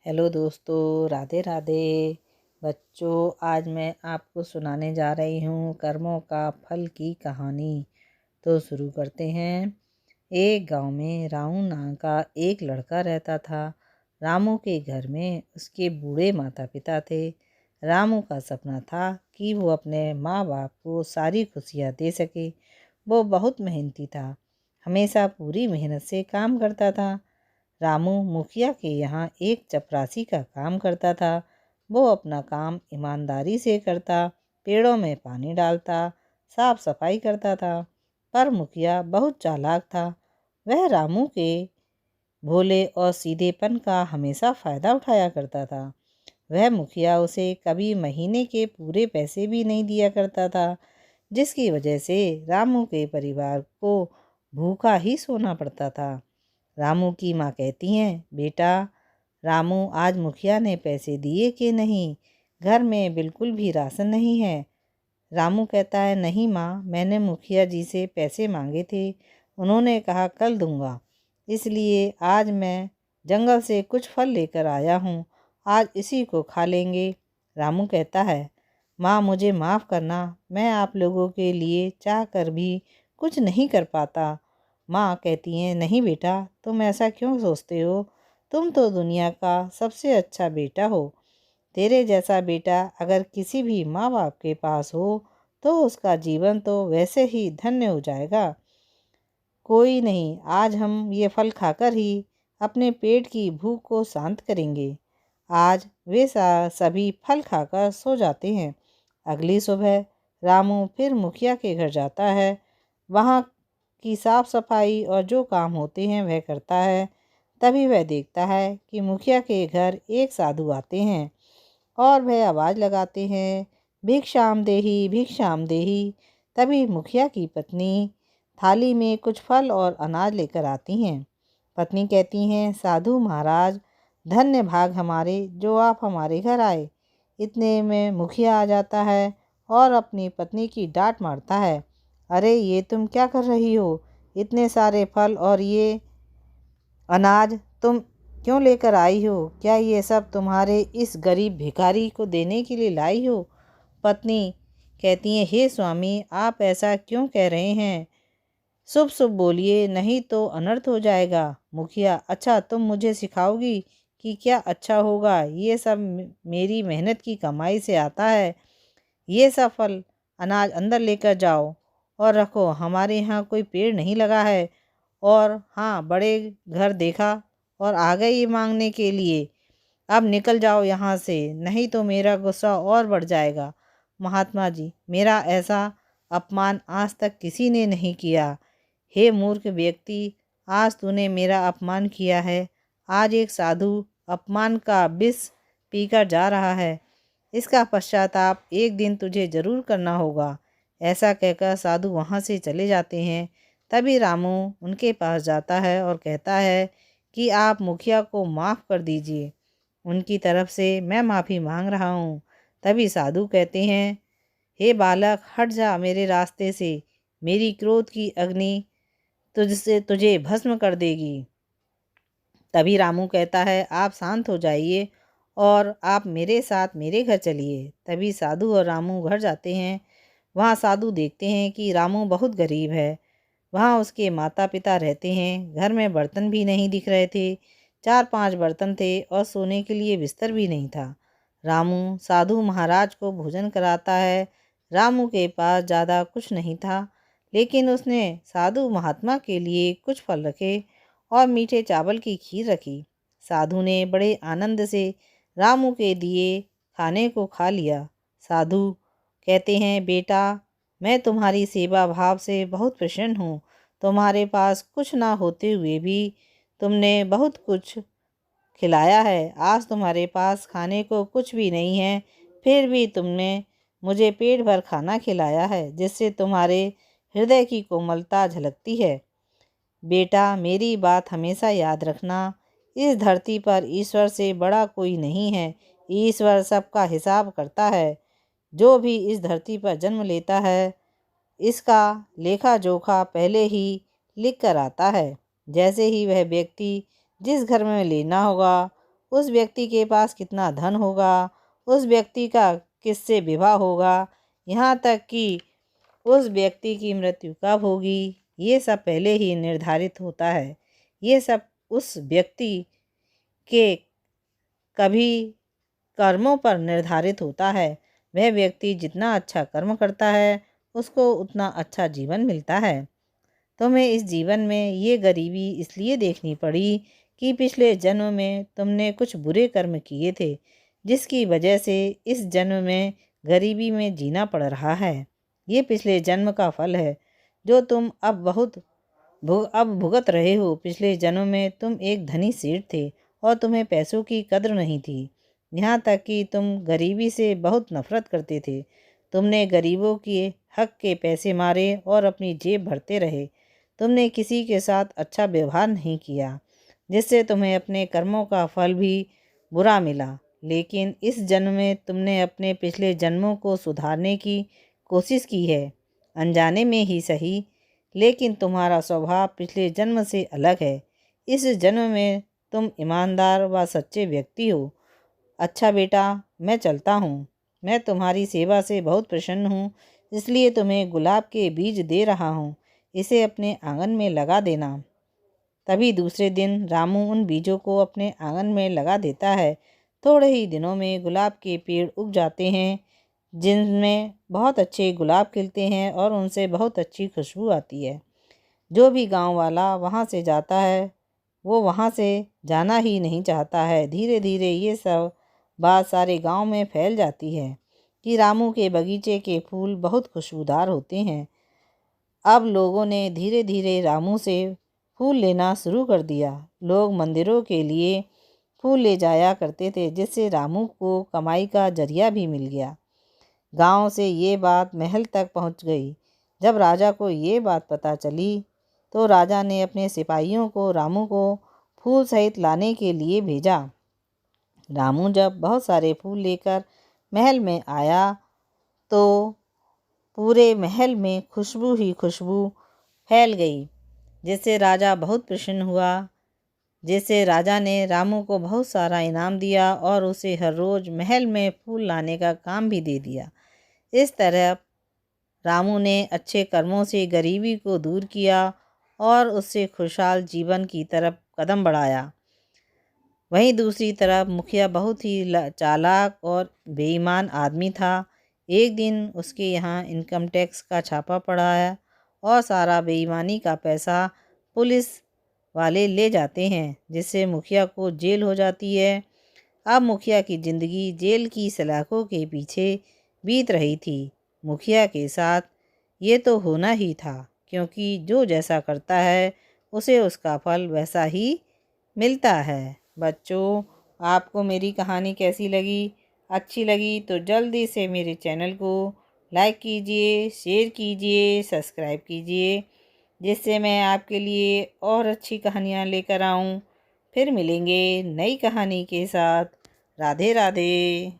Hello दोस्तों, राधे राधे। बच्चों, आज मैं आपको सुनाने जा रही हूँ कर्मों का फल की कहानी। तो शुरू करते हैं। एक गांव में रामू नाम का एक लड़का रहता था। रामू के घर में उसके बूढ़े माता पिता थे। रामू का सपना था कि वो अपने माँ बाप को सारी खुशियाँ दे सके। वो बहुत मेहनती था, हमेशा पूरी मेहनत से काम करता था। रामू मुखिया के यहाँ एक चपरासी का काम करता था। वो अपना काम ईमानदारी से करता, पेड़ों में पानी डालता, साफ सफाई करता था। पर मुखिया बहुत चालाक था। वह रामू के भोले और सीधेपन का हमेशा फ़ायदा उठाया करता था। वह मुखिया उसे कभी महीने के पूरे पैसे भी नहीं दिया करता था, जिसकी वजह से रामू के परिवार को भूखा ही सोना पड़ता था। रामू की माँ कहती हैं, बेटा रामू, आज मुखिया ने पैसे दिए कि नहीं? घर में बिल्कुल भी राशन नहीं है। रामू कहता है, नहीं माँ, मैंने मुखिया जी से पैसे मांगे थे, उन्होंने कहा कल दूंगा, इसलिए आज मैं जंगल से कुछ फल लेकर आया हूँ, आज इसी को खा लेंगे। रामू कहता है, माँ मुझे माफ़ करना, मैं आप लोगों के लिए चाह कर भी कुछ नहीं कर पाता। माँ कहती हैं, नहीं बेटा, तुम ऐसा क्यों सोचते हो? तुम तो दुनिया का सबसे अच्छा बेटा हो। तेरे जैसा बेटा अगर किसी भी माँ बाप के पास हो तो उसका जीवन तो वैसे ही धन्य हो जाएगा। कोई नहीं, आज हम ये फल खाकर ही अपने पेट की भूख को शांत करेंगे। आज वे सभी फल खाकर सो जाते हैं। अगली सुबह रामू फिर मुखिया के घर जाता है। वहाँ की साफ सफाई और जो काम होते हैं वह करता है। तभी वह देखता है कि मुखिया के घर एक साधु आते हैं और वह आवाज़ लगाते हैं, भिक्षाम देही भिक्षाम देही। तभी मुखिया की पत्नी थाली में कुछ फल और अनाज लेकर आती हैं। पत्नी कहती हैं, साधु महाराज, धन्य भाग हमारे जो आप हमारे घर आए। इतने में मुखिया आ जाता है और अपनी पत्नी की डांट मारता है, अरे ये तुम क्या कर रही हो? इतने सारे फल और ये अनाज तुम क्यों लेकर आई हो? क्या ये सब तुम्हारे इस गरीब भिखारी को देने के लिए लाई हो? पत्नी कहती है, हे स्वामी, आप ऐसा क्यों कह रहे हैं? शुभ शुभ बोलिए, नहीं तो अनर्थ हो जाएगा। मुखिया, अच्छा तुम मुझे सिखाओगी कि क्या अच्छा होगा? ये सब मेरी मेहनत की कमाई से आता है। ये सब फल अनाज अंदर लेकर जाओ और रखो, हमारे यहाँ कोई पेड़ नहीं लगा है। और हाँ, बड़े घर देखा और आ गए ये मांगने के लिए। अब निकल जाओ यहाँ से, नहीं तो मेरा गुस्सा और बढ़ जाएगा। महात्मा जी, मेरा ऐसा अपमान आज तक किसी ने नहीं किया। हे मूर्ख व्यक्ति, आज तूने मेरा अपमान किया है। आज एक साधु अपमान का विष पीकर जा रहा है, इसका पश्चाताप एक दिन तुझे जरूर करना होगा। ऐसा कहकर साधु वहाँ से चले जाते हैं। तभी रामू उनके पास जाता है और कहता है कि आप मुखिया को माफ़ कर दीजिए, उनकी तरफ से मैं माफ़ी मांग रहा हूँ। तभी साधु कहते हैं, हे बालक, हट जा मेरे रास्ते से, मेरी क्रोध की अग्नि तुझसे तुझे भस्म कर देगी। तभी रामू कहता है, आप शांत हो जाइए और आप मेरे साथ मेरे घर चलिए। तभी साधु और रामू घर जाते हैं। वहाँ साधु देखते हैं कि रामू बहुत गरीब है। वहाँ उसके माता पिता रहते हैं। घर में बर्तन भी नहीं दिख रहे थे। 4-5 बर्तन थे और सोने के लिए बिस्तर भी नहीं था। रामू साधु महाराज को भोजन कराता है। रामू के पास ज़्यादा कुछ नहीं था, लेकिन उसने साधु महात्मा के लिए कुछ फल रखे और मीठे चावल की खीर रखी। साधु ने बड़े आनंद से रामू के दिए खाने को खा लिया। साधु कहते हैं, बेटा, मैं तुम्हारी सेवा भाव से बहुत प्रसन्न हूँ। तुम्हारे पास कुछ ना होते हुए भी तुमने बहुत कुछ खिलाया है। आज तुम्हारे पास खाने को कुछ भी नहीं है, फिर भी तुमने मुझे पेट भर खाना खिलाया है, जिससे तुम्हारे हृदय की कोमलता झलकती है। बेटा, मेरी बात हमेशा याद रखना, इस धरती पर ईश्वर से बड़ा कोई नहीं है। ईश्वर सबका हिसाब करता है। जो भी इस धरती पर जन्म लेता है, इसका लेखा जोखा पहले ही लिख कर आता है। जैसे ही वह व्यक्ति जिस घर में लेना होगा, उस व्यक्ति के पास कितना धन होगा, उस व्यक्ति का किससे विवाह होगा, यहाँ तक कि उस व्यक्ति की मृत्यु कब होगी, ये सब पहले ही निर्धारित होता है। ये सब उस व्यक्ति के कभी कर्मों पर निर्धारित होता है। वह व्यक्ति जितना अच्छा कर्म करता है उसको उतना अच्छा जीवन मिलता है। तुम्हें इस जीवन में ये गरीबी इसलिए देखनी पड़ी कि पिछले जन्म में तुमने कुछ बुरे कर्म किए थे, जिसकी वजह से इस जन्म में गरीबी में जीना पड़ रहा है। ये पिछले जन्म का फल है जो तुम अब भुगत रहे हो। पिछले जन्म में तुम एक धनी सेठ थे और तुम्हें पैसों की कद्र नहीं थी, यहाँ तक कि तुम गरीबी से बहुत नफरत करते थे। तुमने गरीबों के हक के पैसे मारे और अपनी जेब भरते रहे। तुमने किसी के साथ अच्छा व्यवहार नहीं किया, जिससे तुम्हें अपने कर्मों का फल भी बुरा मिला। लेकिन इस जन्म में तुमने अपने पिछले जन्मों को सुधारने की कोशिश की है, अनजाने में ही सही, लेकिन तुम्हारा स्वभाव पिछले जन्म से अलग है। इस जन्म में तुम ईमानदार व सच्चे व्यक्ति हो। अच्छा बेटा, मैं चलता हूँ। मैं तुम्हारी सेवा से बहुत प्रसन्न हूँ, इसलिए तुम्हें गुलाब के बीज दे रहा हूँ। इसे अपने आंगन में लगा देना। तभी दूसरे दिन रामू उन बीजों को अपने आंगन में लगा देता है। थोड़े ही दिनों में गुलाब के पेड़ उग जाते हैं, जिनमें बहुत अच्छे गुलाब खिलते हैं और उनसे बहुत अच्छी खुशबू आती है। जो भी गांव वाला वहां से जाता है वो वहां से जाना ही नहीं चाहता है। धीरे धीरे ये सब बात सारे गांव में फैल जाती है कि रामू के बगीचे के फूल बहुत खुशबूदार होते हैं। अब लोगों ने धीरे धीरे रामू से फूल लेना शुरू कर दिया। लोग मंदिरों के लिए फूल ले जाया करते थे, जिससे रामू को कमाई का जरिया भी मिल गया। गांव से ये बात महल तक पहुंच गई। जब राजा को ये बात पता चली तो राजा ने अपने सिपाहियों को रामू को फूल सहित लाने के लिए भेजा। रामू जब बहुत सारे फूल लेकर महल में आया तो पूरे महल में खुशबू ही खुशबू फैल गई, जिससे राजा बहुत प्रसन्न हुआ। जिससे राजा ने रामू को बहुत सारा इनाम दिया और उसे हर रोज़ महल में फूल लाने का काम भी दे दिया। इस तरह रामू ने अच्छे कर्मों से गरीबी को दूर किया और उससे खुशहाल जीवन की तरफ कदम बढ़ाया। वहीं दूसरी तरफ मुखिया बहुत ही चालाक और बेईमान आदमी था। एक दिन उसके यहाँ इनकम टैक्स का छापा पड़ा है और सारा बेईमानी का पैसा पुलिस वाले ले जाते हैं, जिससे मुखिया को जेल हो जाती है। अब मुखिया की ज़िंदगी जेल की सलाखों के पीछे बीत रही थी। मुखिया के साथ ये तो होना ही था, क्योंकि जो जैसा करता है उसे उसका फल वैसा ही मिलता है। बच्चों, आपको मेरी कहानी कैसी लगी? अच्छी लगी तो जल्दी से मेरे चैनल को लाइक कीजिए, शेयर कीजिए, सब्सक्राइब कीजिए, जिससे मैं आपके लिए और अच्छी कहानियाँ लेकर आऊँ। फिर मिलेंगे नई कहानी के साथ। राधे राधे।